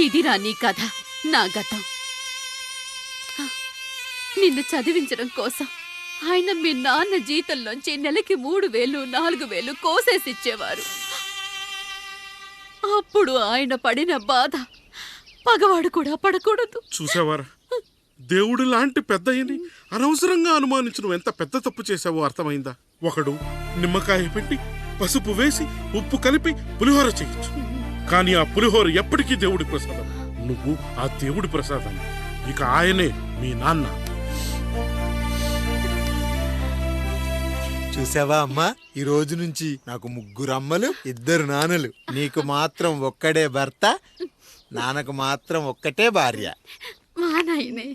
ఇదిరా నీ కథ, నా గతం. నిన్ను చదివించడం కోసం ఆయన మీ నాన్న జీతంలోంచి నెలకి 3000, 4000 కోసేసిచ్చేవారు. అప్పుడు ఆయన పడిన బాధ పగవాడు కూడా పడకూడదు. చూసావారా, దేవుడు లాంటి పెద్దయ్యని అనవసరంగా అనుమానించడం ఎంత పెద్ద తప్పు చేశావో అర్థమైందా? ఒకడు నిమ్మకాయ పెట్టి పసుపు వేసి ఉప్పు కలిపి పులిహోర చేయొచ్చు, కానీ ఆ పులిహోర ఎప్పటికీ దేవుడి ప్రసాదం. నువ్వు ఆ దేవుడి ప్రసాదం. ఇక ఆయనే మీ నాన్న. చూసావా అమ్మా, ఈ రోజు నుంచి నాకు 3 అమ్మలు 2 నాన్నలు. నీకు మాత్రం ఒక్కడే భర్త, నాన్నకు మాత్రం ఒక్కటే భార్య. మా నాయనే.